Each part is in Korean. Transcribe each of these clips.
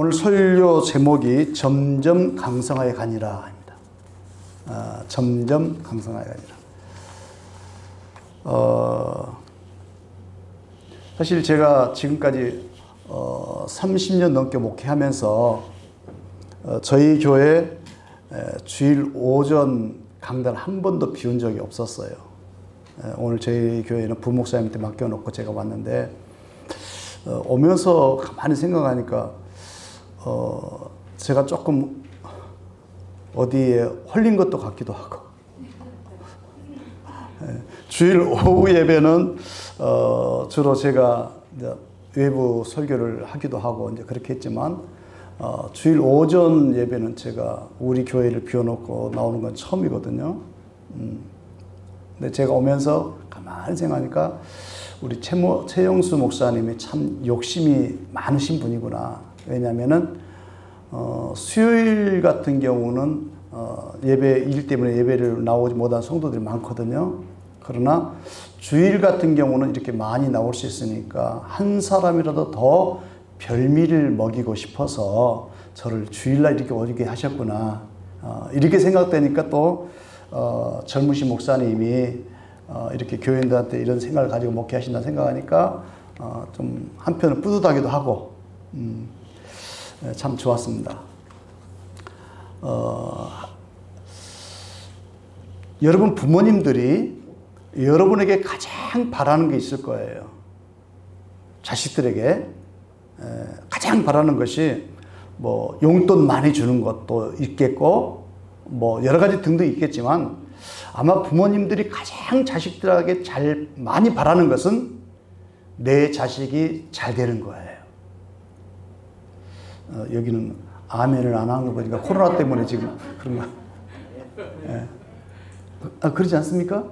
오늘 설교 제목이 점점 강성하여 가니라 입니다. 점점 강성하여 가니라. 사실 제가 지금까지 30년 넘게 목회하면서 저희 교회 주일 오전 강단 한 번도 비운 적이 없었어요. 오늘 저희 교회는 부목사님한테 맡겨놓고 제가 왔는데 오면서 가만히 생각하니까 제가 조금 어디에 홀린 것도 같기도 하고 주일 오후 예배는 주로 제가 이제 외부 설교를 하기도 하고 이제 그렇게 했지만 주일 오전 예배는 제가 우리 교회를 비워놓고 나오는 건 처음이거든요. 근데 제가 오면서 가만히 생각하니까 우리 최영수 목사님이 참 욕심이 많으신 분이구나. 왜냐하면은 수요일 같은 경우는 예배 일 때문에 예배를 나오지 못한 성도들이 많거든요. 그러나 주일 같은 경우는 이렇게 많이 나올 수 있으니까 한 사람이라도 더 별미를 먹이고 싶어서 저를 주일날 이렇게 오게 하셨구나. 이렇게 생각되니까 또 젊으신 목사님이 이렇게 교인들한테 이런 생각을 가지고 목회하신다 생각하니까 좀 한편은 뿌듯하기도 하고 참 좋았습니다. 여러분 부모님들이 여러분에게 가장 바라는 게 있을 거예요. 자식들에게 가장 바라는 것이 뭐 용돈 많이 주는 것도 있겠고 뭐 여러 가지 등등 있겠지만 아마 부모님들이 가장 자식들에게 많이 바라는 것은 내 자식이 잘 되는 거예요. 여기는 아멘을 안 하는 거 보니까 코로나 때문에 지금 그런 거. 그러지 않습니까?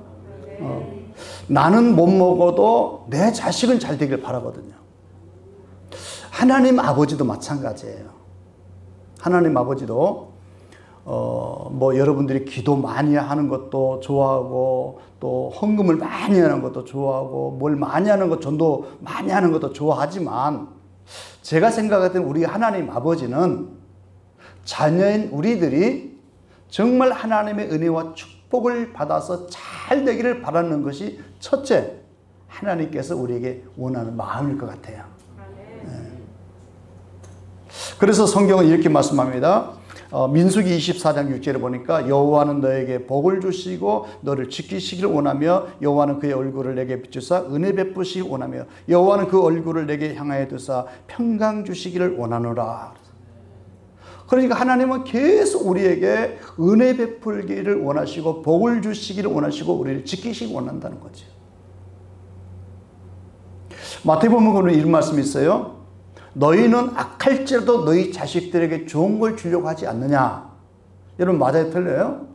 나는 못 먹어도 내 자식은 잘 되길 바라거든요. 하나님 아버지도 마찬가지예요. 하나님 아버지도 뭐 여러분들이 기도 많이 하는 것도 좋아하고 또 헌금을 많이 하는 것도 좋아하고 뭘 많이 하는 것, 전도 많이 하는 것도 좋아하지만 제가 생각할 때는 우리 하나님 아버지는 자녀인 우리들이 정말 하나님의 은혜와 축복을 받아서 잘 되기를 바라는 것이 첫째, 하나님께서 우리에게 원하는 마음일 것 같아요. 그래서 성경은 이렇게 말씀합니다. 민수기 24장 6절에 보니까 여호와는 너에게 복을 주시고 너를 지키시기를 원하며 여호와는 그의 얼굴을 내게 비추사 은혜 베푸시기 원하며 여호와는 그 얼굴을 내게 향하여 두사 평강 주시기를 원하노라. 그러니까 하나님은 계속 우리에게 은혜 베풀기를 원하시고 복을 주시기를 원하시고 우리를 지키시기 원한다는 거죠. 마태복음에 이런 말씀이 있어요. 너희는 악할지라도 너희 자식들에게 좋은 걸 주려고 하지 않느냐. 여러분 맞아요 틀려요?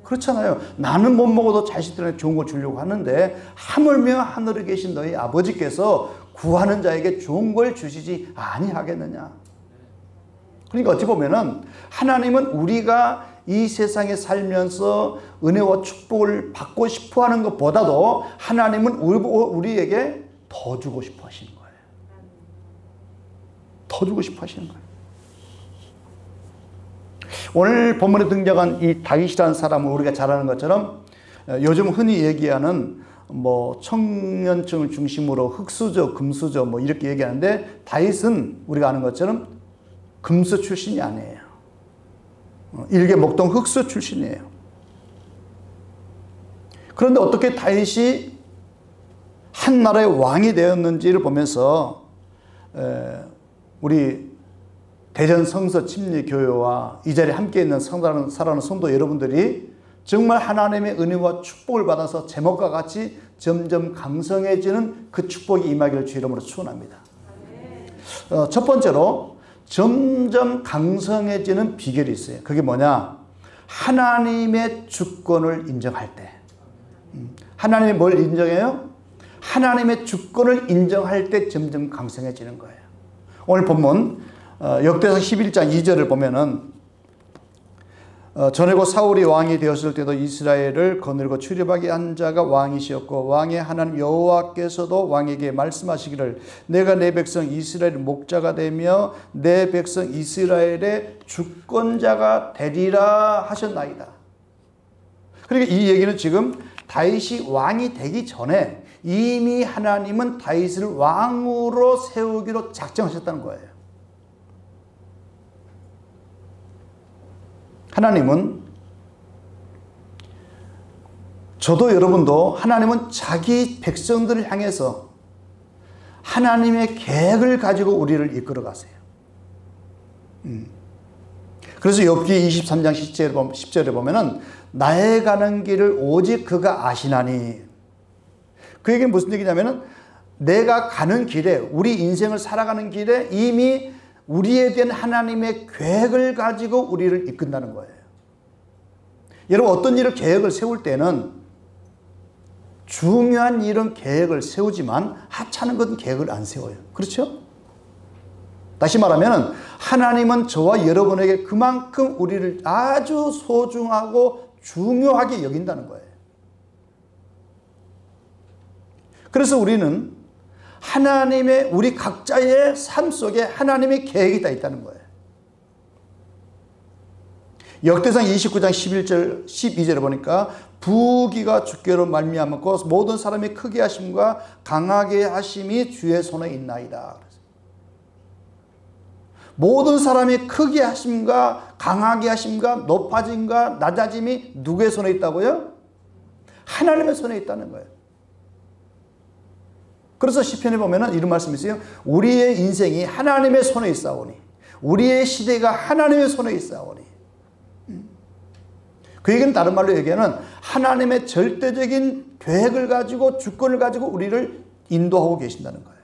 그렇잖아요. 나는 못 먹어도 자식들에게 좋은 걸 주려고 하는데 하물며 하늘에 계신 너희 아버지께서 구하는 자에게 좋은 걸 주시지 아니하겠느냐. 그러니까 어찌 보면은 하나님은 우리가 이 세상에 살면서 은혜와 축복을 받고 싶어 하는 것보다도 하나님은 우리에게 더 주고 싶어 하시는 거예요. 더 주고 싶어 하시는 거예요. 오늘 본문에 등장한 이 다윗이라는 사람은 우리가 잘 아는 것처럼 요즘 흔히 얘기하는 뭐 청년층을 중심으로 흑수저, 금수저 뭐 이렇게 얘기하는데 다윗은 우리가 아는 것처럼 금수 출신이 아니에요. 일개 목동 흑수 출신이에요. 그런데 어떻게 다윗이 한 나라의 왕이 되었는지를 보면서 우리 대전 성서 침례 교회와 이 자리에 함께 있는 사랑하는 성도 여러분들이 정말 하나님의 은혜와 축복을 받아서 제목과 같이 점점 강성해지는 그 축복이 임하기를 주 이름으로 축원합니다. 첫 번째로 점점 강성해지는 비결이 있어요. 그게 뭐냐? 하나님의 주권을 인정할 때. 하나님이 뭘 인정해요? 하나님의 주권을 인정할 때 점점 강성해지는 거예요. 오늘 본문 역대상 11장 2절을 보면은 전에 곧 사울이 왕이 되었을 때도 이스라엘을 거느리고 출입하게 한 자가 왕이시었고 왕의 하나님 여호와께서도 왕에게 말씀하시기를 내가 내 백성 이스라엘의 목자가 되며 내 백성 이스라엘의 주권자가 되리라 하셨나이다. 그러니까 이 얘기는 지금 다윗이 왕이 되기 전에 이미 하나님은 다윗을 왕으로 세우기로 작정하셨다는 거예요. 하나님은, 저도 여러분도 하나님은 자기 백성들을 향해서 하나님의 계획을 가지고 우리를 이끌어 가세요. 그래서 욥기 23장 10절에 보면은 나의 가는 길을 오직 그가 아시나니, 그 얘기는 무슨 얘기냐면은 내가 가는 길에, 우리 인생을 살아가는 길에 이미 우리에 대한 하나님의 계획을 가지고 우리를 이끈다는 거예요. 여러분, 어떤 일을 계획을 세울 때는 중요한 일은 계획을 세우지만 하찮은 건 계획을 안 세워요. 그렇죠? 다시 말하면 하나님은 저와 여러분에게 그만큼 우리를 아주 소중하고 중요하게 여긴다는 거예요. 그래서 우리는 하나님의, 우리 각자의 삶 속에 하나님의 계획이 다 있다는 거예요. 역대상 29장 11절 12절에 보니까 부귀가 주께로 말미암았고 모든 사람이 크게 하심과 강하게 하심이 주의 손에 있나이다. 모든 사람이 크게 하심과 강하게 하심과 높아짐과 낮아짐이 누구의 손에 있다고요? 하나님의 손에 있다는 거예요. 그래서 시편에 보면은 이런 말씀이 있어요. 우리의 인생이 하나님의 손에 있사오니, 우리의 시대가 하나님의 손에 있사오니. 그 얘기는 다른 말로 얘기하면 하나님의 절대적인 계획을 가지고 주권을 가지고 우리를 인도하고 계신다는 거예요.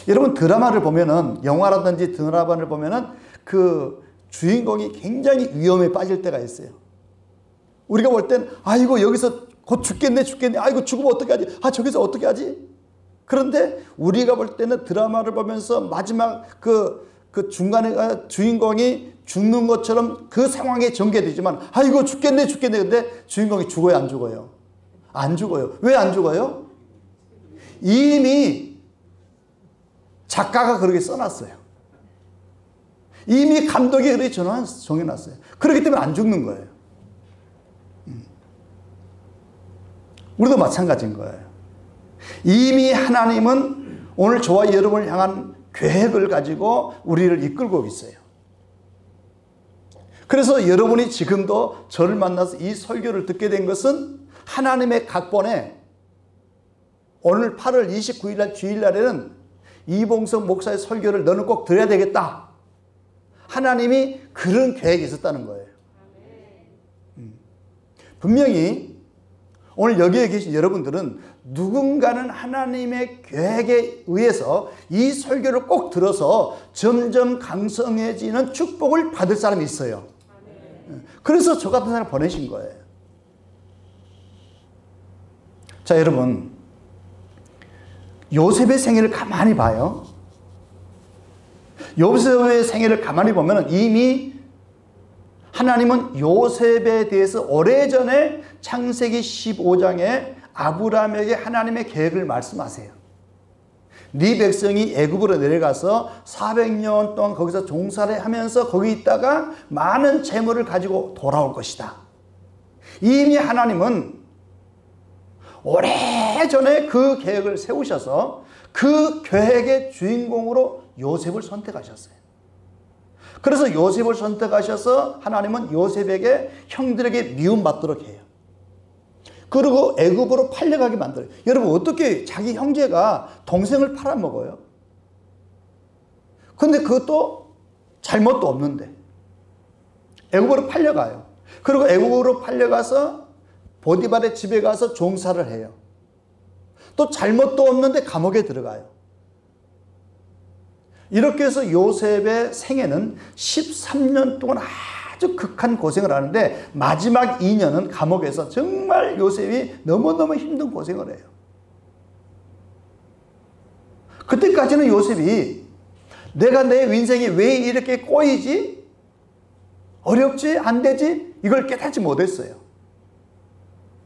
여러분, 드라마를 보면은, 영화라든지 드라마를 보면은 그 주인공이 굉장히 위험에 빠질 때가 있어요. 우리가 볼 땐 아이고 여기서 곧 죽겠네. 아이고 죽으면 어떻게 하지? 저기서 어떻게 하지? 그런데 우리가 볼 때는 드라마를 보면서 마지막 그 중간에 주인공이 죽는 것처럼 그 상황에 전개되지만 아이고 죽겠네. 근데 주인공이 죽어요, 안 죽어요? 안 죽어요. 왜 안 죽어요? 이미 작가가 그렇게 써놨어요. 이미 감독이 그렇게 정해놨어요. 그렇기 때문에 안 죽는 거예요. 우리도 마찬가지인 거예요. 이미 하나님은 오늘 저와 여러분을 향한 계획을 가지고 우리를 이끌고 있어요. 그래서 여러분이 지금도 저를 만나서 이 설교를 듣게 된 것은 하나님의 각본에 오늘 8월 29일 날 주일날에는 이봉석 목사의 설교를 너는 꼭 들어야 되겠다. 하나님이 그런 계획이 있었다는 거예요. 분명히 오늘 여기에 계신 여러분들은 누군가는 하나님의 계획에 의해서 이 설교를 꼭 들어서 점점 강성해지는 축복을 받을 사람이 있어요. 그래서 저 같은 사람 보내신 거예요. 자, 여러분, 요셉의 생애를 가만히 봐요. 요셉의 생애를 가만히 보면 이미 하나님은 요셉에 대해서 오래전에 창세기 15장에 아브라함에게 하나님의 계획을 말씀하세요. 네 백성이 애굽으로 내려가서 400년 동안 거기서 종살이 하면서 거기 있다가 많은 재물을 가지고 돌아올 것이다. 이미 하나님은 오래전에 그 계획을 세우셔서 그 계획의 주인공으로 요셉을 선택하셨어요. 그래서 요셉을 선택하셔서 하나님은 요셉에게 형들에게 미움받도록 해요. 그리고 애굽으로 팔려가게 만들어요. 여러분, 어떻게 자기 형제가 동생을 팔아먹어요? 근데 그것도 잘못도 없는데 애굽으로 팔려가요. 그리고 애굽으로 팔려가서 보디발의 집에 가서 종살을 해요. 또 잘못도 없는데 감옥에 들어가요. 이렇게 해서 요셉의 생애는 13년 동안 아주 극한 고생을 하는데 마지막 2년은 감옥에서 정말 요셉이 너무너무 힘든 고생을 해요. 그때까지는 요셉이 내가 내 인생이 왜 이렇게 꼬이지? 어렵지? 안 되지? 이걸 깨닫지 못했어요.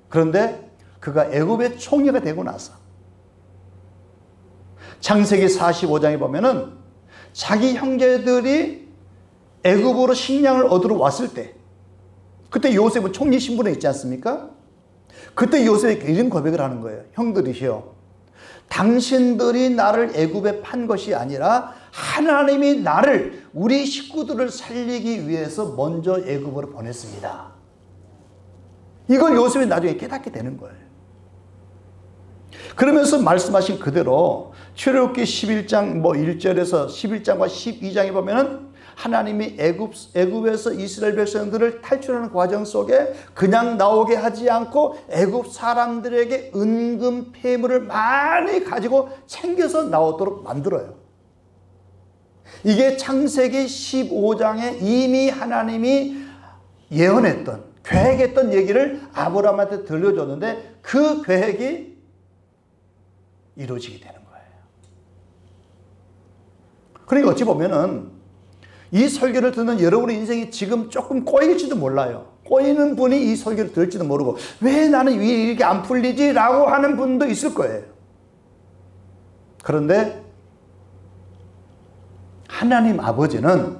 그런데 그가 애굽의 총리가 되고 나서 창세기 45장에 보면은 자기 형제들이 애굽으로 식량을 얻으러 왔을 때, 그때 요셉은 총리 신분에 있지 않습니까? 그때 요셉이 이런 고백을 하는 거예요. 형들이시여, 당신들이 나를 애굽에 판 것이 아니라 하나님이 나를, 우리 식구들을 살리기 위해서 먼저 애굽으로 보냈습니다. 이걸 요셉이 나중에 깨닫게 되는 거예요. 그러면서 말씀하신 그대로 출애굽기 11장 1절에서 11장과 12장에 보면은 하나님이 애굽에서 이스라엘 백성들을 탈출하는 과정 속에 그냥 나오게 하지 않고 애굽 사람들에게 은금 폐물을 많이 가지고 챙겨서 나오도록 만들어요. 이게 창세기 15장에 이미 하나님이 예언했던, 계획했던 얘기를 아브라함한테 들려줬는데 그 계획이 이루어지게 되는 거예요. 그러니까 어찌 보면은 이 설교를 듣는 여러분의 인생이 지금 조금 꼬일지도 몰라요. 꼬이는 분이 이 설교를 들을지도 모르고 왜 나는 이렇게 안 풀리지? 라고 하는 분도 있을 거예요. 그런데 하나님 아버지는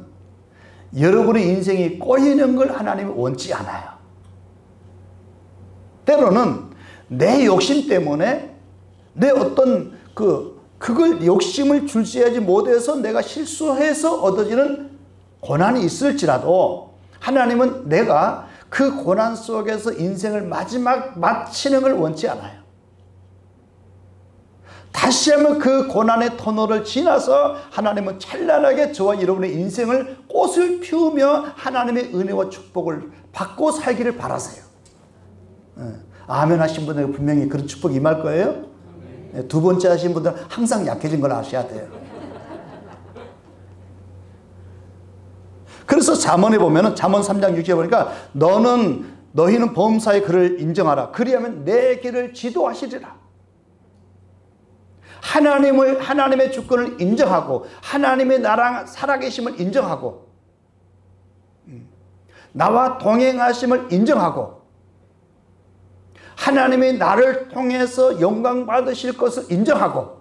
여러분의 인생이 꼬이는 걸 하나님이 원치 않아요. 때로는 내 욕심 때문에 내 어떤 그걸 욕심을 줄지하지 못해서 내가 실수해서 얻어지는 고난이 있을지라도 하나님은 내가 그 고난 속에서 인생을 마치는 걸 원치 않아요. 다시 한번 그 고난의 터널을 지나서 하나님은 찬란하게 저와 여러분의 인생을 꽃을 피우며 하나님의 은혜와 축복을 받고 살기를 바라세요. 아멘 하신 분들은 분명히 그런 축복이 임할 거예요. 두 번째 하신 분들은 항상 약해진 걸 아셔야 돼요. 그래서 잠언에 보면은 잠언 3장 6절에 보니까 너희는 범사의 그를 인정하라. 그리하면 내 길을 지도하시리라. 하나님의 주권을 인정하고 하나님의 나랑 살아계심을 인정하고 나와 동행하심을 인정하고 하나님이 나를 통해서 영광 받으실 것을 인정하고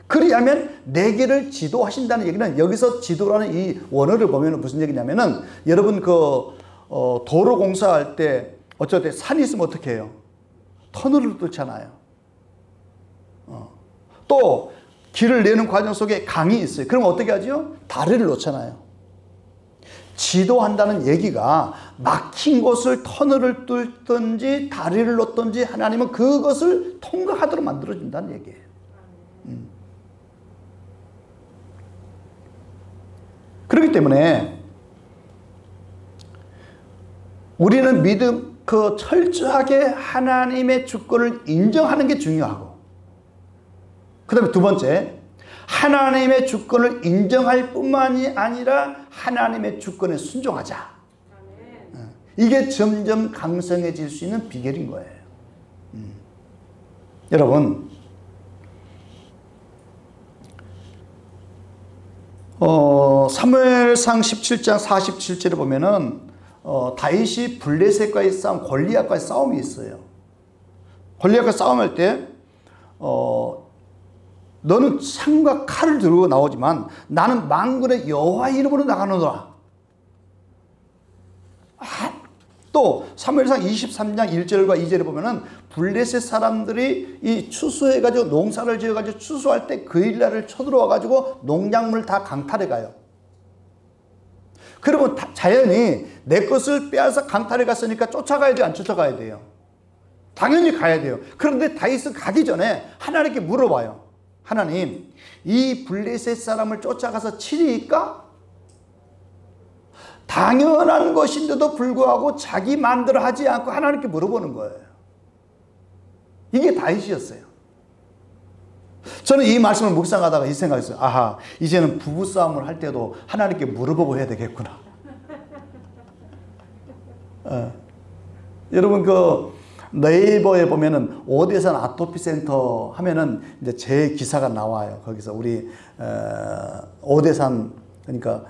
그리하면 내 길을 지도하신다는 얘기는, 여기서 지도라는 이 원어를 보면 무슨 얘기냐면은, 여러분 도로 공사할 때 어쩔 때 산이 있으면 어떻게 해요? 터널을 뚫잖아요. 또 길을 내는 과정 속에 강이 있어요. 그럼 어떻게 하죠? 다리를 놓잖아요. 지도한다는 얘기가 막힌 곳을 터널을 뚫든지 다리를 놓든지 하나님은 그것을 통과하도록 만들어준다는 얘기예요. 그렇기 때문에 우리는 철저하게 하나님의 주권을 인정하는 게 중요하고, 그 다음에 두 번째, 하나님의 주권을 인정할 뿐만이 아니라 하나님의 주권에 순종하자. 이게 점점 강성해질 수 있는 비결인 거예요. 여러분, 사무엘상 17장 47절에 보면은 다윗이 블레셋과의 싸움, 골리앗과의 싸움이 있어요. 골리앗과 싸움할 때 너는 창과 칼을 들고 나오지만 나는 만군의 여호와 이름으로 나가노라. 또 사무엘상 23장 1절과 2절에 보면은 블레셋 사람들이 이 추수해가지고 농사를 지어가지고 추수할 때 그 일날을 쳐들어와가지고 농작물 다 강탈해 가요. 그러면 자연히 내 것을 빼앗아 강탈해 갔으니까 쫓아가야 돼요? 안 쫓아가야 돼요? 당연히 가야 돼요. 그런데 다윗은 가기 전에 하나님께 물어봐요. 하나님, 이 블레셋 사람을 쫓아가서 치리까? 당연한 것인데도 불구하고 자기 마음대로 하지 않고 하나님께 물어보는 거예요. 이게 다윗이었어요. 저는 이 말씀을 묵상하다가 이 생각했어요. 아하, 이제는 부부싸움을 할 때도 하나님께 물어보고 해야 되겠구나. 여러분 네이버에 보면은 오대산 아토피 센터 하면은 이제 제 기사가 나와요. 거기서 우리 오대산, 그러니까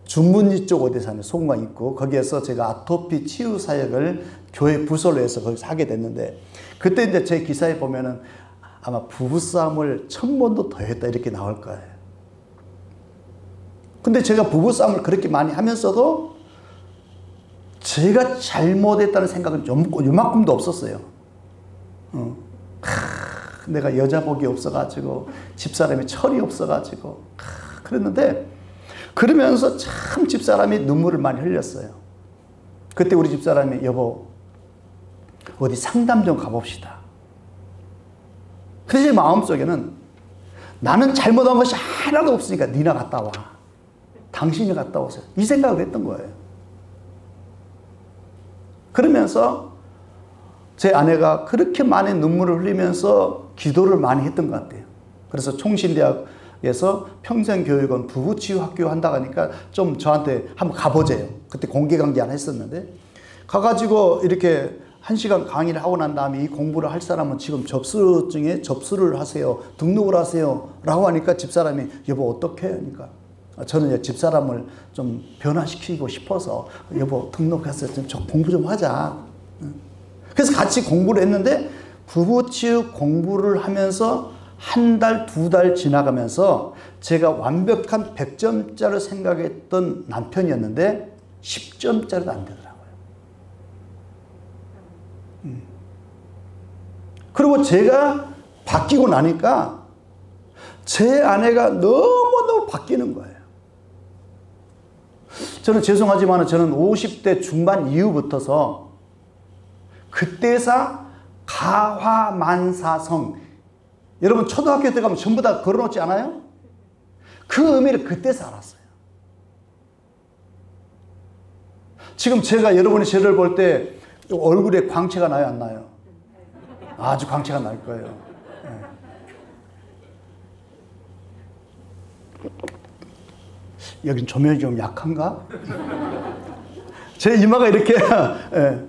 중문리 쪽 어디 사는 소금강 있고 거기에서 제가 아토피 치유 사역을 교회 부서로 해서 거기서 하게 됐는데 그때 이제 제 기사에 보면은 아마 부부싸움을 1000번도 더 했다 이렇게 나올 거예요. 근데 제가 부부싸움을 그렇게 많이 하면서도 제가 잘못했다는 생각은 요만큼도 없었어요. 내가 여자 복이 없어가지고 집사람이 철이 없어가지고 그랬는데 그러면서 참 집사람이 눈물을 많이 흘렸어요. 그때 우리 집사람이 여보 어디 상담 좀 가봅시다. 그래서 제 마음속에는 나는 잘못한 것이 하나도 없으니까 니나 갔다 와. 당신이 갔다 오세요. 이 생각을 했던 거예요. 그러면서 제 아내가 그렇게 많은 눈물을 흘리면서 기도를 많이 했던 것 같아요. 그래서 총신대학에서 평생교육원 부부치유학교 한다고 하니까 좀 저한테 한번 가보재요. 그때 공개강의 하나 했었는데 가가지고 이렇게 1시간 강의를 하고 난 다음에 이 공부를 할 사람은 지금 접수증에 접수를 하세요. 등록을 하세요. 라고 하니까 집사람이 여보 어떻게 해요? 그러니까 저는 집사람을 좀 변화시키고 싶어서 여보 등록해서 좀 공부 좀 하자. 그래서 같이 공부를 했는데 부부치유 공부를 하면서 한 달, 2달 지나가면서 제가 완벽한 100점짜리 생각했던 남편이었는데 10점짜리도 안 되더라고요. 그리고 제가 바뀌고 나니까 제 아내가 너무너무 바뀌는 거예요. 저는 죄송하지만 저는 50대 중반 이후부터서 그때사 가화만사성 여러분 초등학교 때 가면 전부 다 걸어놓지 않아요? 그 의미를 그때서 알았어요. 지금 제가 여러분이 저를 볼 때 얼굴에 광채가 나요 안 나요? 아주 광채가 날 거예요. 네. 여긴 조명이 좀 약한가? 제 이마가 이렇게 네.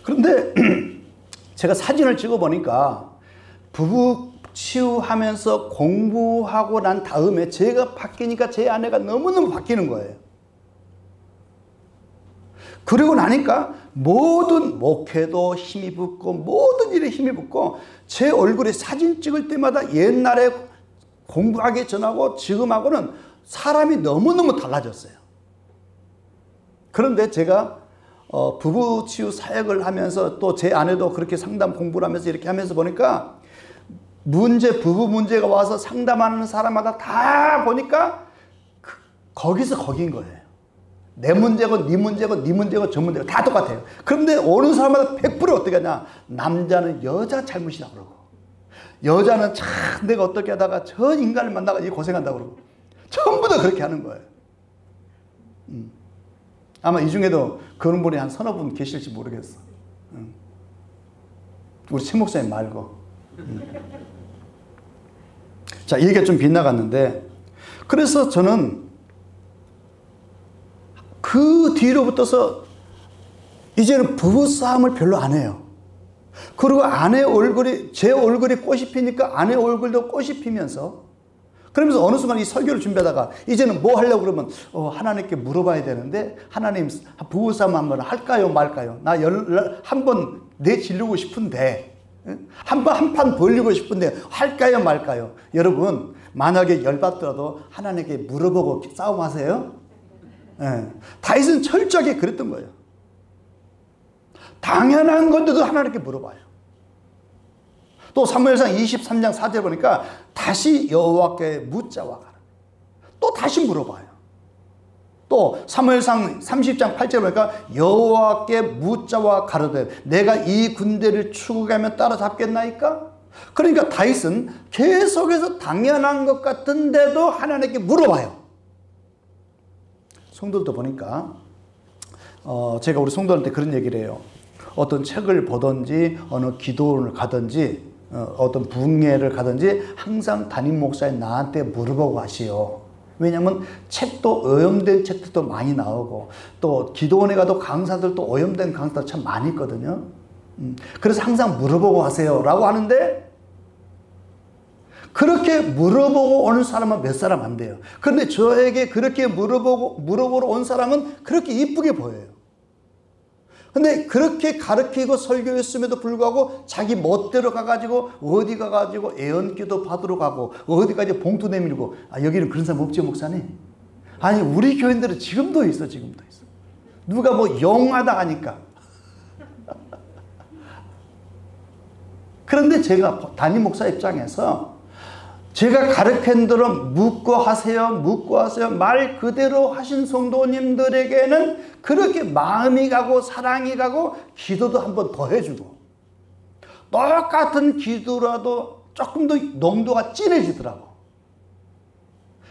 그런데 제가 사진을 찍어보니까 부부 치유하면서 공부하고 난 다음에 제가 바뀌니까 제 아내가 너무너무 바뀌는 거예요. 그러고 나니까 모든 목회도 힘이 붙고 모든 일에 힘이 붙고 제 얼굴에 사진 찍을 때마다 옛날에 공부하기 전하고 지금하고는 사람이 너무너무 달라졌어요. 그런데 제가 부부 치유 사역을 하면서 또 제 아내도 그렇게 상담 공부를 하면서 이렇게 하면서 보니까 부부 문제가 와서 상담하는 사람마다 다 보니까 거기서 거긴 거예요. 내 문제고 네 문제고 네 문제고 저 문제고 다 똑같아요. 그런데 어느 사람마다 100% 어떻게 하냐. 남자는 여자 잘못이다 그러고 여자는 참 내가 어떻게 하다가 저 인간을 만나가 고생한다고 그러고 전부 다 그렇게 하는 거예요. 아마 이 중에도 그런 분이 한 서너 분 계실지 모르겠어. 우리 최 목사님 말고. 자, 이 얘기가 좀 빗나갔는데 그래서 저는 그 뒤로부터서 이제는 부부싸움을 별로 안 해요. 그리고 아내 얼굴이 제 얼굴이 꽃이 피니까 아내 얼굴도 꽃이 피면서 그러면서 어느 순간 이 설교를 준비하다가 이제는 뭐 하려고 그러면 하나님께 물어봐야 되는데 하나님 부부싸움 한번 할까요 말까요? 나 한번 내지르고 싶은데 한 판 벌리고 싶은데 할까요 말까요? 여러분 만약에 열받더라도 하나님께 물어보고 싸움하세요. 네. 다윗은 철저하게 그랬던 거예요. 당연한 건데도 하나님께 물어봐요. 또 사무엘상 23장 4절 보니까 다시 여호와께 묻자와 가라. 또 다시 물어봐요. 또 사무엘상 30장 8절 보니까 여호와께 묻자와 가로되 내가 이 군대를 추격하면 따라잡겠나이까? 그러니까 다윗은 계속해서 당연한 것 같은데도 하나님께 물어봐요. 성도들도 보니까 제가 우리 성도한테 그런 얘기를 해요. 어떤 책을 보든지 어느 기도원을 가든지 어떤 부흥회를 가든지 항상 담임 목사님 나한테 물어보고 하시오. 왜냐하면 책도 오염된 책들도 많이 나오고 또 기도원에 가도 강사들도 오염된 강사들 참 많이 있거든요. 그래서 항상 물어보고 하세요 라고 하는데 그렇게 물어보고 오는 사람은 몇 사람 안 돼요. 그런데 저에게 그렇게 물어보러 온 사람은 그렇게 이쁘게 보여요. 근데 그렇게 가르치고 설교했음에도 불구하고 자기 멋대로 가가지고 어디 가가지고 애언기도 받으러 가고 어디까지 봉투 내밀고, 여기는 그런 사람 없죠, 목사님? 아니, 우리 교인들은 지금도 있어. 누가 뭐 영하다 하니까. 그런데 제가 담임 목사 입장에서 제가 가르친 대로 묻고 하세요 말 그대로 하신 성도님들에게는 그렇게 마음이 가고 사랑이 가고 기도도 한번 더 해주고, 똑같은 기도라도 조금 더 농도가 진해지더라고.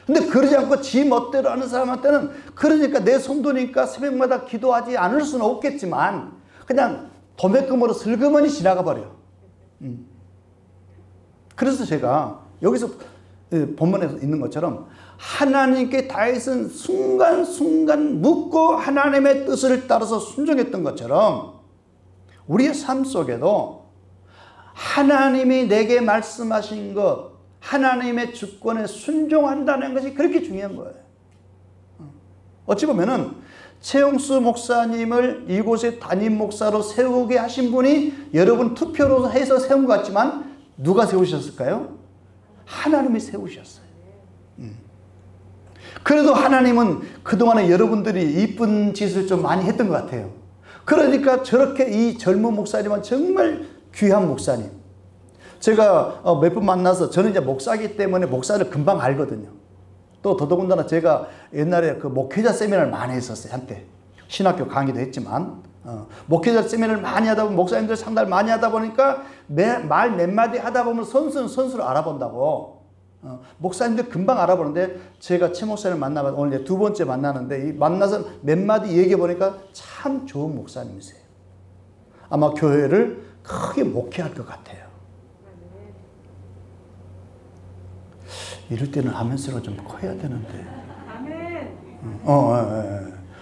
근데 그러지 않고 지 멋대로 하는 사람한테는, 그러니까 내 성도니까 새벽마다 기도하지 않을 수는 없겠지만 그냥 도매금으로 슬그머니 지나가 버려. 그래서 제가 여기서 본문에서 있는 것처럼 하나님께 다윗은 순간순간 묻고 하나님의 뜻을 따라서 순종했던 것처럼 우리의 삶 속에도 하나님이 내게 말씀하신 것, 하나님의 주권에 순종한다는 것이 그렇게 중요한 거예요. 어찌 보면은 최용수 목사님을 이곳에 담임 목사로 세우게 하신 분이 여러분 투표로 해서 세운 것 같지만 누가 세우셨을까요? 하나님이 세우셨어요. 그래도 하나님은 그동안에 여러분들이 이쁜 짓을 좀 많이 했던 것 같아요. 그러니까 저렇게 이 젊은 목사님은 정말 귀한 목사님. 제가 몇 번 만나서, 저는 이제 목사이기 때문에 목사를 금방 알거든요. 또 더더군다나 제가 옛날에 그 목회자 세미나를 많이 했었어요. 한때 신학교 강의도 했지만 목회자 세미나를 많이 하다 보면, 목사님들 상담을 많이 하다 보니까 말 몇 마디 하다 보면 선수를 알아본다고. 목사님들 금방 알아보는데, 제가 최 목사님을 만나면 오늘 이제 두 번째 만나는데, 이 만나서 몇 마디 얘기해 보니까 참 좋은 목사님이세요. 아마 교회를 크게 목회할 것 같아요. 이럴 때는 아멘스가 좀 커야 되는데. 아멘.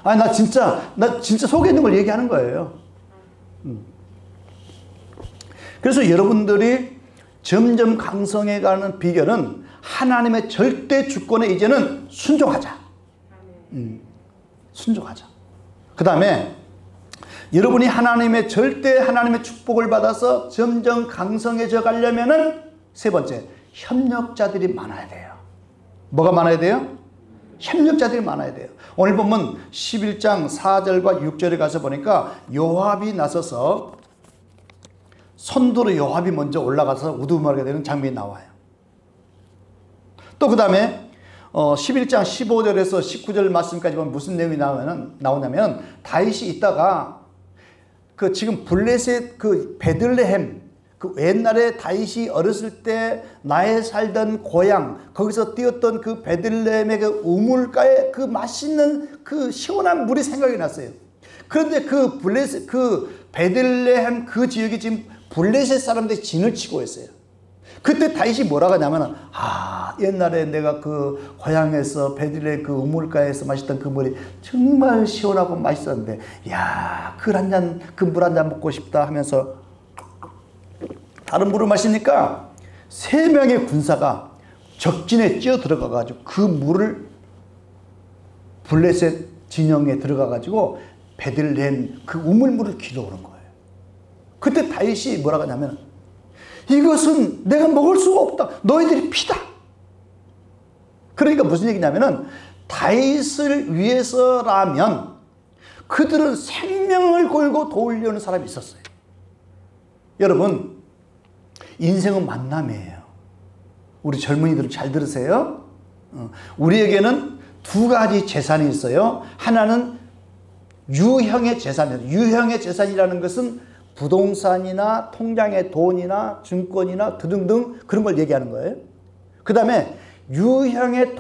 아니, 나 진짜 속에 있는 걸 얘기하는 거예요. 그래서 여러분들이 점점 강성해 가는 비결은 하나님의 절대 주권에 이제는 순종하자. 순종하자. 그 다음에 여러분이 하나님의 축복을 받아서 점점 강성해져 가려면은 세 번째, 협력자들이 많아야 돼요. 뭐가 많아야 돼요? 협력자들이 많아야 돼요. 오늘 보면 11장 4절과 6절에 가서 보니까 요압이 나서서, 선두로 요압이 먼저 올라가서 우두머리가 되는 장면이 나와요. 또 그 다음에 11장 15절에서 19절 말씀까지 보면 무슨 내용이 나오냐면 다윗이 있다가 그 지금 블레셋 그 베들레헴, 그 옛날에 다윗이 어렸을 때 나에 살던 고향, 거기서 뛰었던 그 베들레헴의 그 우물가에 그 맛있는 그 시원한 물이 생각이 났어요. 그런데 그 베들레헴 그 지역이 지금 블레셋 사람들이 진을 치고 있어요. 그때 다윗이 뭐라고 하냐면, 옛날에 내가 그 고향에서 베들레헴 그 우물가에서 마셨던 그 물이 정말 시원하고 맛있었는데, 야, 그 물 한 잔 먹고 싶다 하면서 다른 물을 마시니까 3명의 군사가 적진에 뛰어 들어가 가지고 그 물을, 블레셋 진영에 들어가 가지고 베들레헴 그 우물물을 길어오는 거예요. 그때 다윗이 뭐라고 하냐면, 이것은 내가 먹을 수가 없다. 너희들이 피다. 그러니까 무슨 얘기냐면은, 다윗을 위해서라면 그들은 생명을 걸고 도우려는 사람이 있었어요. 여러분, 인생은 만남이에요. 우리 젊은이들 잘 들으세요. 우리에게는 두 가지 재산이 있어요. 하나는 유형의 재산이에요. 유형의 재산이라는 것은 부동산이나 통장의 돈이나 증권이나 등등 그런 걸 얘기하는 거예요. 그 다음에 유형의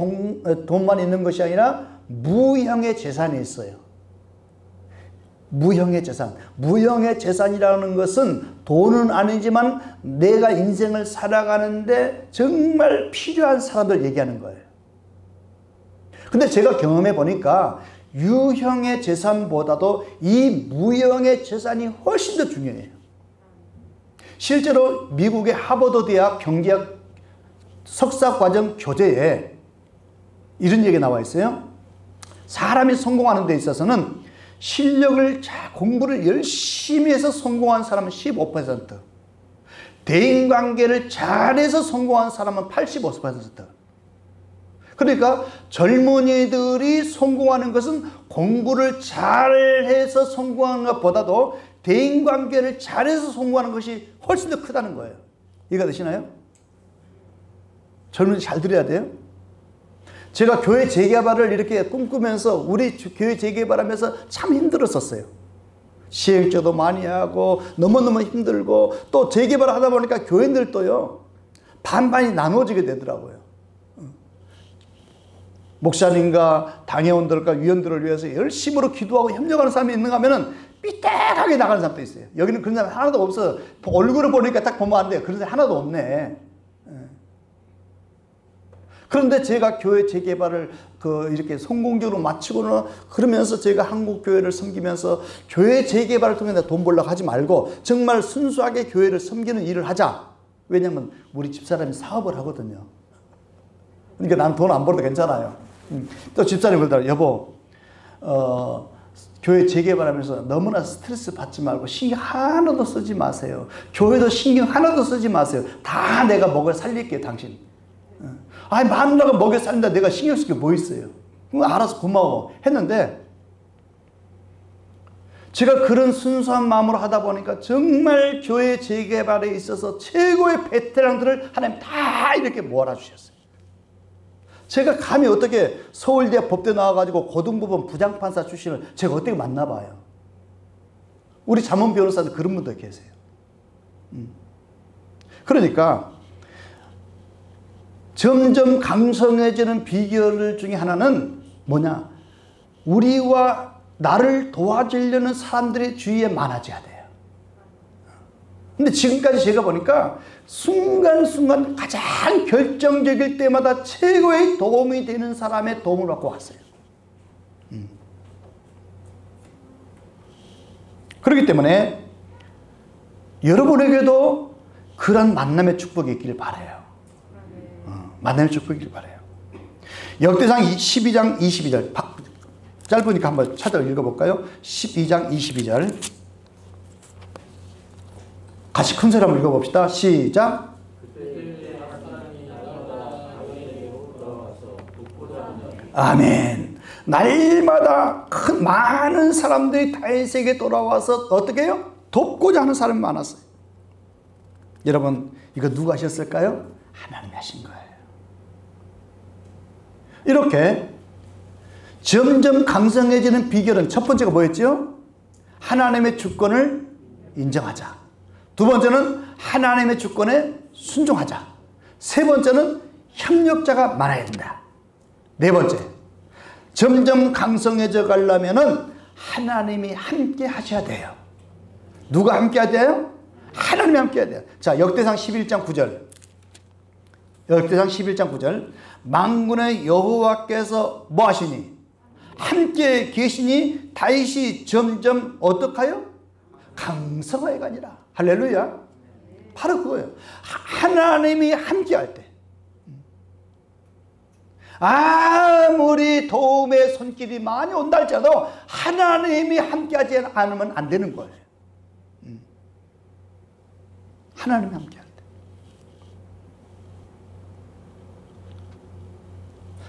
돈만 있는 것이 아니라 무형의 재산이 있어요. 무형의 재산. 무형의 재산이라는 것은 돈은 아니지만 내가 인생을 살아가는데 정말 필요한 사람들 얘기하는 거예요. 근데 제가 경험해 보니까 유형의 재산보다도 이 무형의 재산이 훨씬 더 중요해요. 실제로 미국의 하버드 대학 경제학 석사과정 교재에 이런 얘기가 나와 있어요. 사람이 성공하는 데 있어서는 공부를 열심히 해서 성공한 사람은 15%, 대인관계를 잘해서 성공한 사람은 85%. 그러니까 젊은이들이 성공하는 것은 공부를 잘해서 성공하는 것보다도 대인관계를 잘해서 성공하는 것이 훨씬 더 크다는 거예요. 이해가 되시나요? 젊은이 잘 들어야 돼요. 제가 교회 재개발을 이렇게 꿈꾸면서 우리 교회 재개발하면서 참 힘들었었어요. 시행죄도 많이 하고 너무너무 힘들고 또 재개발을 하다 보니까 교인들도요 반반이 나눠지게 되더라고요. 목사님과 당회원들과 위원들을 위해서 열심으로 기도하고 협력하는 사람이 있는가 하면은 삐딱하게 나가는 사람도 있어요. 여기는 그런 사람이 하나도 없어. 얼굴을 보니까 딱 보면 안 돼요. 그런 사람이 하나도 없네. 그런데 제가 교회 재개발을 이렇게 성공적으로 마치고는 그러면서 제가 한국 교회를 섬기면서 교회 재개발을 통해서 돈 벌려고 하지 말고 정말 순수하게 교회를 섬기는 일을 하자. 왜냐하면 우리 집사람이 사업을 하거든요. 그러니까 난 돈 안 벌어도 괜찮아요. 또 집사람이 그러더라고요. 여보, 교회 재개발하면서 너무나 스트레스 받지 말고 신경 하나도 쓰지 마세요. 교회도 신경 하나도 쓰지 마세요. 다 내가 먹여 살릴게요, 당신. 아니, 마누라가 먹여 살린다 내가 신경 쓸 게 뭐 있어요. 알아서 고마워 했는데 제가 그런 순수한 마음으로 하다 보니까 정말 교회 재개발에 있어서 최고의 베테랑들을 하나님 다 이렇게 모아주셨어요. 제가 감히 어떻게 서울대 법대 나와가지고 고등법원 부장판사 출신을 제가 어떻게 만나봐요. 우리 자문 변호사도 그런 분들 계세요. 그러니까 점점 강성해지는 비결 중에 하나는 뭐냐? 우리와 나를 도와주려는 사람들이 주위에 많아져야 돼요. 근데 지금까지 제가 보니까 순간순간 가장 결정적일 때마다 최고의 도움이 되는 사람의 도움을 받고 왔어요. 그렇기 때문에 여러분에게도 그런 만남의 축복이 있기를 바라요. 만남의 축복이 있기를 바라요. 역대상 12장 22절 짧으니까 한번 찾아 읽어볼까요? 12장 22절 같이 큰 소리 한번 읽어봅시다. 시작. 아멘. 날마다 많은 사람들이 다윗에게 돌아와서 어떻게 해요? 돕고자 하는 사람이 많았어요. 여러분 이거 누가 하셨을까요? 하나님이 하신 거예요. 이렇게 점점 강성해지는 비결은 첫 번째가 뭐였죠? 하나님의 주권을 인정하자. 두 번째는 하나님의 주권에 순종하자. 세 번째는 협력자가 많아야 된다. 네 번째, 점점 강성해져 가려면은 하나님이 함께 하셔야 돼요. 누가 함께 해야 돼요? 하나님이 함께 해야 돼요. 자, 역대상 11장 9절. 역대상 11장 9절. 만군의 여호와께서 뭐 하시니? 함께 계시니 다윗이 점점 어떡하여? 강성하여 가니라. 할렐루야. 바로 그거예요. 하나님이 함께 할 때. 아무리 도움의 손길이 많이 온다 할지라도 하나님이 함께 하지 않으면 안 되는 거예요. 하나님이 함께 할 때.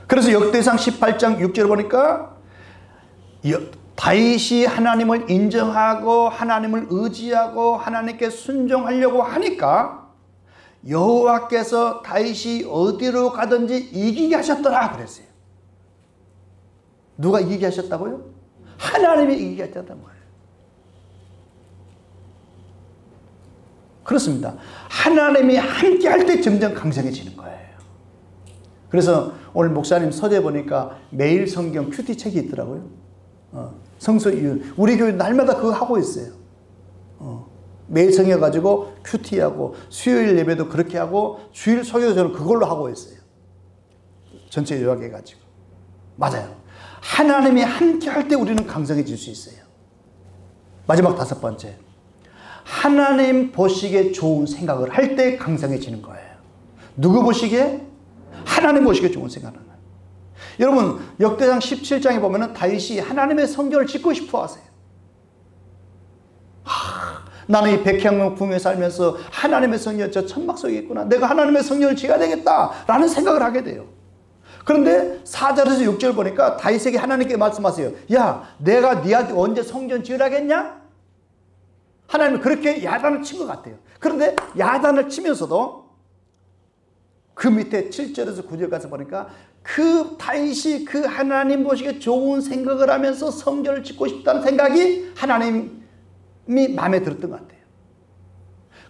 그래서 역대상 18장 6절 보니까 다윗이 하나님을 인정하고 하나님을 의지하고 하나님께 순종하려고 하니까 여호와께서 다윗이 어디로 가든지 이기게 하셨더라 그랬어요. 누가 이기게 하셨다고요? 하나님이 이기게 하셨다는 거예요. 그렇습니다. 하나님이 함께 할 때 점점 강성해지는 거예요. 그래서 오늘 목사님 서재 보니까 매일 성경 큐티 책이 있더라고요. 성서이윤. 우리 교회 날마다 그거 하고 있어요. 매일 성경 가지고 큐티하고 수요일 예배도 그렇게 하고 주일 설교도 저는 그걸로 하고 있어요. 전체 요약해가지고. 맞아요. 하나님이 함께 할 때 우리는 강성해질 수 있어요. 마지막 다섯 번째. 하나님 보시기에 좋은 생각을 할 때 강성해지는 거예요. 누구 보시기에? 하나님 보시기에 좋은 생각을 하는 거예요. 여러분 역대상 17장에 보면은 다윗이 하나님의 성전을 짓고 싶어 하세요. 나는 이 백향목 궁에 살면서 하나님의 성전 저 천막 속에 있구나. 내가 하나님의 성전을 지어야 되겠다라는 생각을 하게 돼요. 그런데 4절에서 6절 보니까 다윗에게 하나님께 말씀하세요. 야, 내가 네한테 언제 성전 지으라겠냐? 하나님은 그렇게 야단을 친 것 같아요. 그런데 야단을 치면서도 그 밑에 7절에서 9절까지 보니까 그 다윗이 그 하나님 보시기에 좋은 생각을 하면서 성전을 짓고 싶다는 생각이 하나님이 마음에 들었던 것 같아요.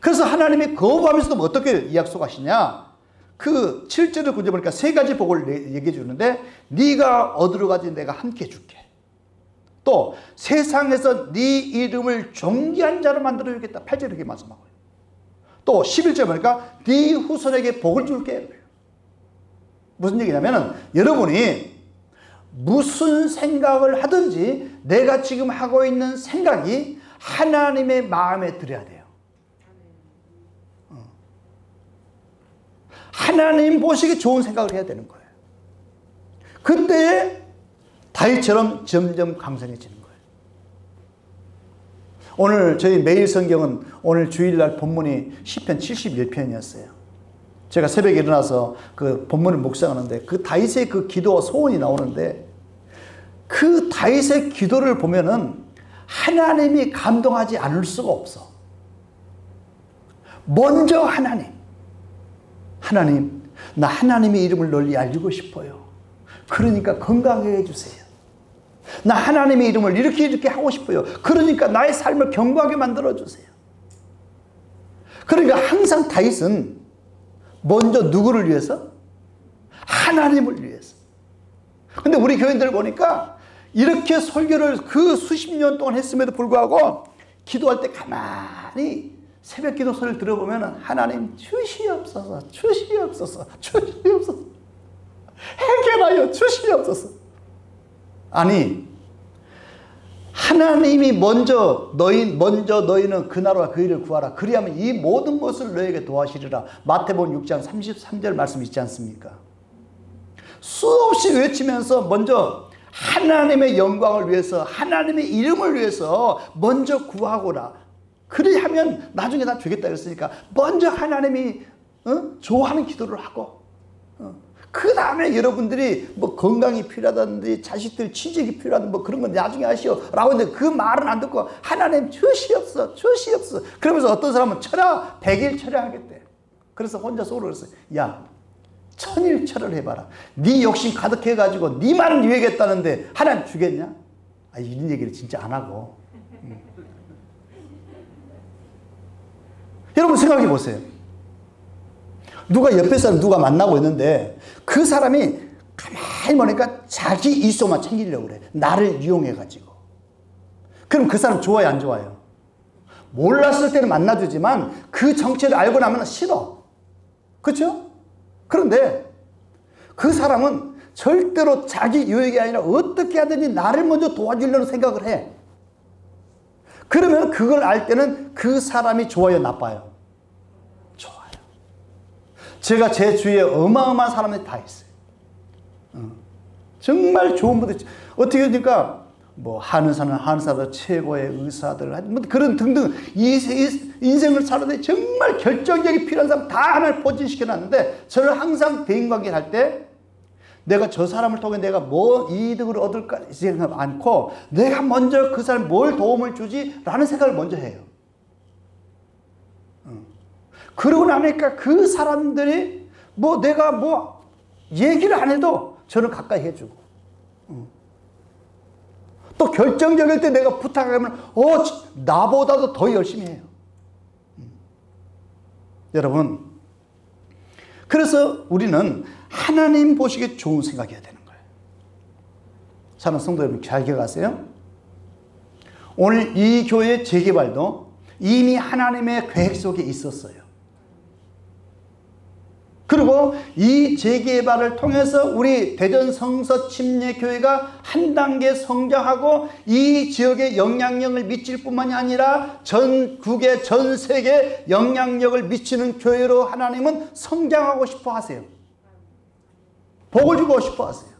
그래서 하나님이 거부하면서도 어떻게 약속하시냐? 그 7절을 9절 보니까 세 가지 복을 얘기해 주는데 네가 얻으러 가지 내가 함께 줄게. 또 세상에서 네 이름을 존귀한 자로 만들어 주겠다. 8절에 이렇게 말씀하고요. 또 11절 보니까 네 후손에게 복을 줄게. 무슨 얘기냐면 여러분이 무슨 생각을 하든지 내가 지금 하고 있는 생각이 하나님의 마음에 들어야 돼요. 하나님 보시기 좋은 생각을 해야 되는 거예요. 그때 다윗처럼 점점 강성해지는 거예요. 오늘 저희 매일 성경은 오늘 주일날 본문이 시편 71편이었어요. 제가 새벽에 일어나서 그 본문을 묵상하는데 그 다윗의 그 기도와 소원이 나오는데 그 다윗의 기도를 보면은 하나님이 감동하지 않을 수가 없어. 먼저 하나님, 나 하나님의 이름을 널리 알리고 싶어요. 그러니까 건강하게 해주세요. 나 하나님의 이름을 이렇게 하고 싶어요. 그러니까 나의 삶을 견고하게 만들어주세요. 그러니까 항상 다윗은 먼저 누구를 위해서? 하나님을 위해서. 근데 우리 교인들 보니까 이렇게 설교를 그 수십 년 동안 했음에도 불구하고 기도할 때 가만히 새벽 기도 소리를 들어보면 하나님 주시옵소서, 주시옵소서, 주시옵소서, 해결하여 주시옵소서. 아니 하나님이 먼저 너희는 그 나라와 그 일을 구하라. 그리하면 이 모든 것을 너에게 도와주리라. 마태복음 6장 33절 말씀 있지 않습니까? 수없이 외치면서 먼저 하나님의 영광을 위해서 하나님의 이름을 위해서 먼저 구하거라. 그리하면 나중에 다 주겠다 그랬으니까 먼저 하나님이 좋아하는 기도를 하고 그 다음에 여러분들이 뭐 건강이 필요하다든지 자식들 취직이 필요하든 뭐 그런 건 나중에 하시오 라고 했는데 그 말은 안 듣고 하나님 주시옵소서 주시옵소서. 그러면서 어떤 사람은 철야 100일 철야하겠대. 그래서 혼자 속으로 그랬어요. 야 1000일 철야를 해봐라. 네 욕심 가득해가지고 네만 유익했다는데 하나님 주겠냐? 이런 얘기를 진짜 안 하고 여러분 생각해 보세요. 누가 옆에 사람 누가 만나고 있는데 그 사람이 가만히 보니까 자기 이소만 챙기려고 그래. 나를 이용해가지고. 그럼 그 사람 좋아요 안 좋아요? 몰랐을 때는 만나주지만 그 정체를 알고 나면 싫어. 그렇죠? 그런데 그 사람은 절대로 자기 유익이 아니라 어떻게 하든지 나를 먼저 도와주려는 생각을 해. 그러면 그걸 알 때는 그 사람이 좋아요 나빠요? 좋아요. 제가 제 주위에 어마어마한 사람들이 다 있어요. 정말 좋은 분들. 어떻게 하니까 뭐 한의사들 최고의 의사들 뭐 그런 등등 인생을 사는데 정말 결정적이 필요한 사람 다 하나를 포진시켜 놨는데 저는 항상 대인관계를 할 때 내가 저 사람을 통해 내가 뭐 이득을 얻을까 생각 않고 내가 먼저 그 사람에 뭘 도움을 주지 라는 생각을 먼저 해요. 그러고 나니까 그 사람들이 뭐 내가 뭐 얘기를 안 해도 저는 가까이 해주고 또 결정적일 때 내가 부탁하면 나보다도 더 열심히 해요. 여러분 그래서 우리는 하나님 보시기에 좋은 생각해야 되는 거예요. 사랑하는 성도 여러분 잘 기억하세요. 오늘 이 교회 재개발도 이미 하나님의 계획 속에 있었어요. 그리고 이 재개발을 통해서 우리 대전 성서 침례교회가 한 단계 성장하고 이 지역에 영향력을 미칠 뿐만이 아니라 전국에 전 세계에 영향력을 미치는 교회로 하나님은 성장하고 싶어 하세요. 복을 주고 싶어 하세요.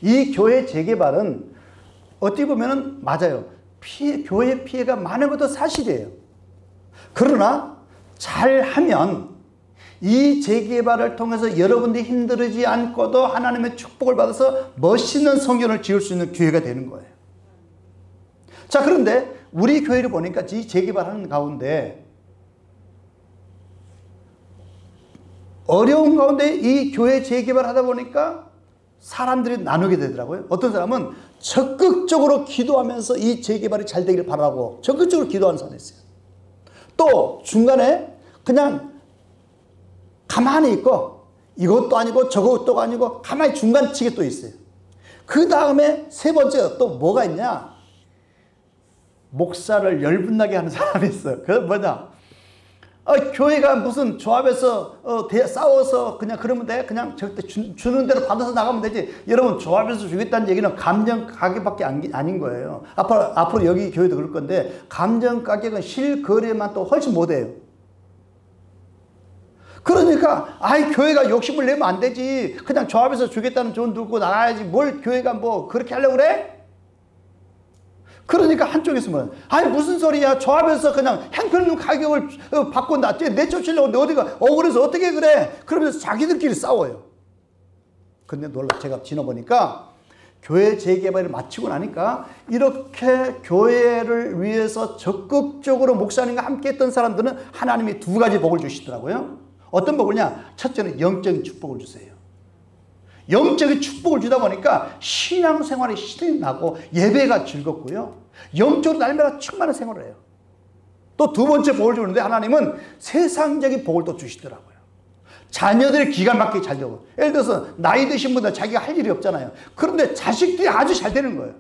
이 교회 재개발은 어떻게 보면 맞아요. 교회 피해가 많은 것도 사실이에요. 그러나 잘하면 이 재개발을 통해서 여러분들이 힘들지 않고도 하나님의 축복을 받아서 멋있는 성전을 지을 수 있는 기회가 되는 거예요. 자, 그런데 우리 교회를 보니까 이 재개발하는 가운데 어려운 가운데 이 교회 재개발하다 보니까 사람들이 나누게 되더라고요. 어떤 사람은 적극적으로 기도하면서 이 재개발이 잘 되기를 바라고 적극적으로 기도하는 사람이 있어요. 또 중간에 그냥 가만히 있고 이것도 아니고 저것도 아니고 가만히 중간치게 또 있어요. 그 다음에 세 번째 또 뭐가 있냐? 목사를 열분나게 하는 사람이 있어요. 그 뭐냐? 교회가 무슨 조합에서 싸워서 그냥 그러면 돼? 그냥 절대 주는 대로 받아서 나가면 되지. 여러분, 조합에서 주겠다는 얘기는 감정 가격밖에 아닌 거예요. 앞으로 여기 교회도 그럴 건데 감정 가격은 실거래만 또 훨씬 못해요. 그러니까 교회가 욕심을 내면 안 되지. 그냥 조합에서 주겠다는 돈 들고 나가야지. 뭘 교회가 뭐 그렇게 하려고 그래? 그러니까 한쪽에서 뭐 무슨 소리야. 조합에서 그냥 형편없는 가격을 받고 내쫓으려고 어디가 억울해서 어떻게 그래. 그러면서 자기들끼리 싸워요. 근데 놀라 제가 지나보니까 교회 재개발을 마치고 나니까 이렇게 교회를 위해서 적극적으로 목사님과 함께 했던 사람들은 하나님이 두 가지 복을 주시더라고요. 어떤 복을냐? 첫째는 영적인 축복을 주세요. 영적인 축복을 주다 보니까 신앙생활에 신이 나고 예배가 즐겁고요. 영적으로 날마다 충만한 생활을 해요. 또 두 번째 복을 주는데 하나님은 세상적인 복을 또 주시더라고요. 자녀들이 기가 막히게 잘 되고, 예를 들어서 나이 드신 분들 자기가 할 일이 없잖아요. 그런데 자식들이 아주 잘 되는 거예요.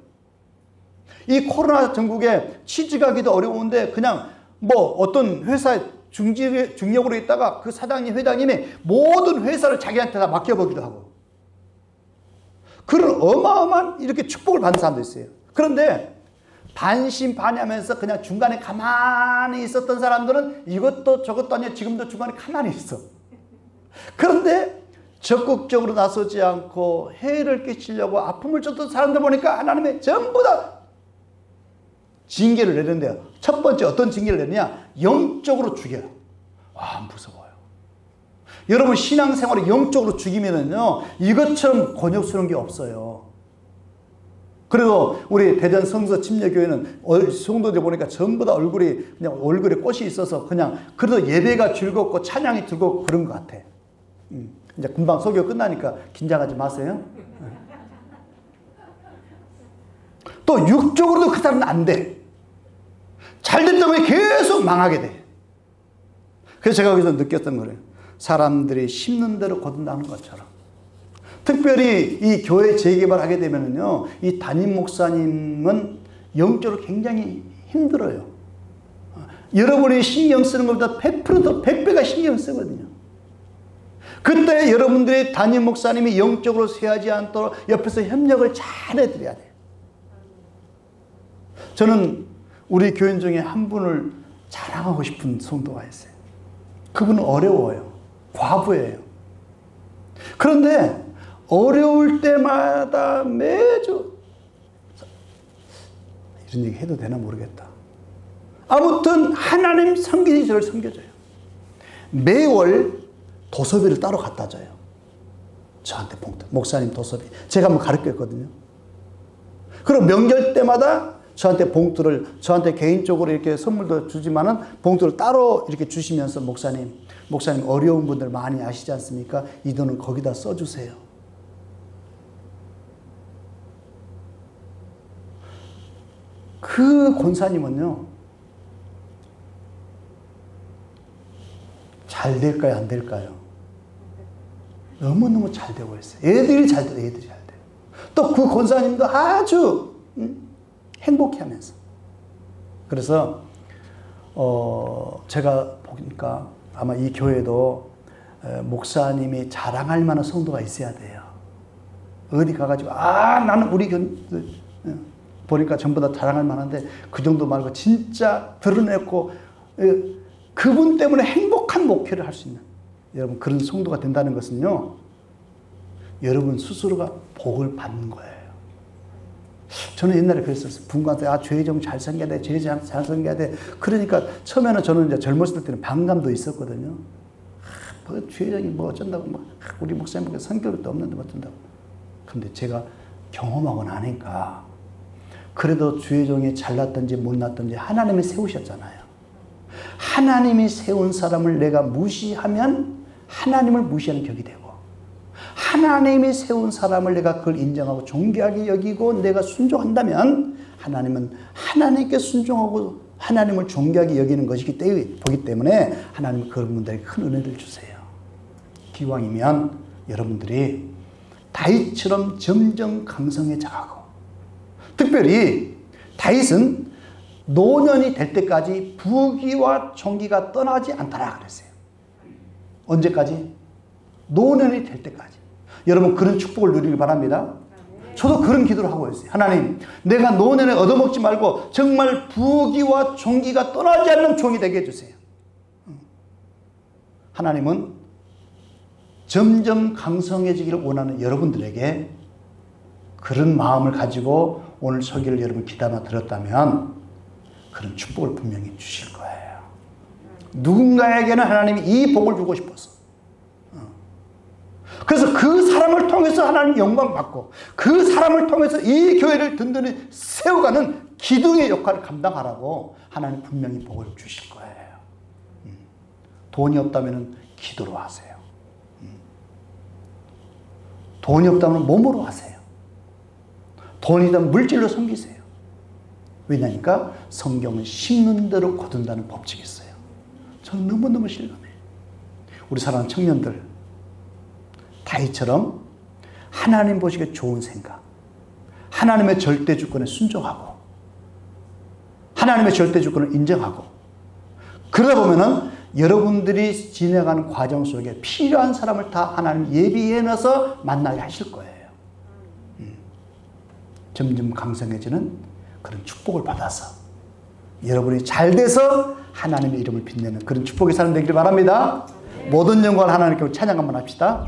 이 코로나 전국에 취직하기도 어려운데 그냥 뭐 어떤 회사에 중역으로 있다가 그 사장님, 회장님이 모든 회사를 자기한테 다 맡겨보기도 하고, 그런 어마어마한 이렇게 축복을 받는 사람도 있어요. 그런데 반신반의하면서 그냥 중간에 가만히 있었던 사람들은 이것도 저것도 아니야. 지금도 중간에 가만히 있어. 그런데 적극적으로 나서지 않고 해를 끼치려고 아픔을 줬던 사람들 보니까 하나님의 전부 다 징계를 내는데요. 첫 번째 어떤 징계를 내느냐? 영적으로 죽여요. 무서워요. 여러분, 신앙생활을 영적으로 죽이면은요, 이것처럼 곤욕스러운 게 없어요. 그래도 우리 대전 성서 침례교회는 성도들 보니까 전부 다 얼굴에 꽃이 있어서 그냥 그래도 예배가 즐겁고 찬양이 즐겁고 그런 것 같아. 이제 금방 설교 끝나니까 긴장하지 마세요. 또 육적으로도 그 사람은 안 돼. 잘 됐다고 계속 망하게 돼. 그래서 제가 여기서 느꼈던 거예요. 사람들이 심는 대로 거둔다는 것처럼. 특별히 이 교회 재개발하게 되면요, 이 담임 목사님은 영적으로 굉장히 힘들어요. 여러분이 신경 쓰는 것보다 100% 더 100배가 신경 쓰거든요. 그때 여러분들이 담임 목사님이 영적으로 쇠하지 않도록 옆에서 협력을 잘 해드려야 돼요. 저는 우리 교인 중에 한 분을 자랑하고 싶은 성도가 있어요. 그분은 어려워요. 과부예요. 그런데 어려울 때마다 매주, 이런 얘기 해도 되나 모르겠다. 아무튼 하나님 섬기니 저를 섬겨줘요. 매월 도서비를 따로 갖다 줘요. 저한테 봉투. 목사님 도서비. 제가 한번 가르쳤거든요. 그리고 명절 때마다 저한테 봉투를, 저한테 개인적으로 이렇게 선물도 주지만은 봉투를 따로 이렇게 주시면서 목사님 어려운 분들 많이 아시지 않습니까? 이 돈은 거기다 써주세요. 그 권사님은요, 잘 될까요? 안 될까요? 너무너무 잘 되고 있어요. 애들이 잘 돼요. 또 그 권사님도 아주 행복해하면서. 그래서 제가 보니까 아마 이 교회도 목사님이 자랑할 만한 성도가 있어야 돼요. 어디 가가지고 나는 우리 교회 보니까 전부 다 자랑할 만한데 그 정도 말고 진짜 드러내고 그분 때문에 행복한 목회를 할 수 있는, 여러분, 그런 성도가 된다는 것은요, 여러분 스스로가 복을 받는 거예요. 저는 옛날에 그랬었어요. 부모한테 죄정 잘 섬겨야 돼. 죄정 잘 섬겨야 돼. 그러니까 처음에는 저는 이제 젊었을 때는 반감도 있었거든요. 뭐 죄정이 뭐 어쩐다고 막 우리 목사님께 성격도 없는데 뭐 어쩐다고. 근데 제가 경험하고 나니까 그래도 죄정이 잘났든지 못났든지 하나님이 세우셨잖아요. 하나님이 세운 사람을 내가 무시하면 하나님을 무시하는 격이 되고, 하나님이 세운 사람을 내가 그걸 인정하고 존귀하게 여기고 내가 순종한다면 하나님은 하나님께 순종하고 하나님을 존귀하게 여기는 것이기 때문에 하나님은 그런 분들에게 큰 은혜를 주세요. 기왕이면 여러분들이 다윗처럼 점점 강성해져가고, 특별히 다윗은 노년이 될 때까지 부귀와 존귀가 떠나지 않더라 그랬어요. 언제까지? 노년이 될 때까지. 여러분 그런 축복을 누리길 바랍니다. 저도 그런 기도를 하고 있어요. 하나님, 내가 노년에 얻어먹지 말고 정말 부귀와 존귀가 떠나지 않는 종이 되게 해주세요. 하나님은 점점 강성해지기를 원하는 여러분들에게 그런 마음을 가지고 오늘 설교를 여러분 귀담아 들었다면 그런 축복을 분명히 주실 거예요. 누군가에게는 하나님이 이 복을 주고 싶어서, 그래서 그 사람을 통해서 하나님 영광 받고 그 사람을 통해서 이 교회를 든든히 세워가는 기둥의 역할을 감당하라고 하나님 분명히 복을 주실 거예요. 돈이 없다면 기도로 하세요. 돈이 없다면 몸으로 하세요. 돈이 있다면 물질로 섬기세요. 왜냐니까 성경은 심는 대로 거둔다는 법칙이 있어요. 저는 너무너무 실감해요. 우리 사랑하는 청년들, 다윗처럼 하나님 보시기에 좋은 생각, 하나님의 절대 주권에 순종하고 하나님의 절대 주권을 인정하고, 그러다 보면은 여러분들이 지나가는 과정 속에 필요한 사람을 다 하나님 예비해 놔서 만나게 하실 거예요. 점점 강성해지는 그런 축복을 받아서 여러분이 잘 돼서 하나님의 이름을 빛내는 그런 축복의 사람 되기를 바랍니다. 모든 영광을 하나님께 찬양 한번 합시다.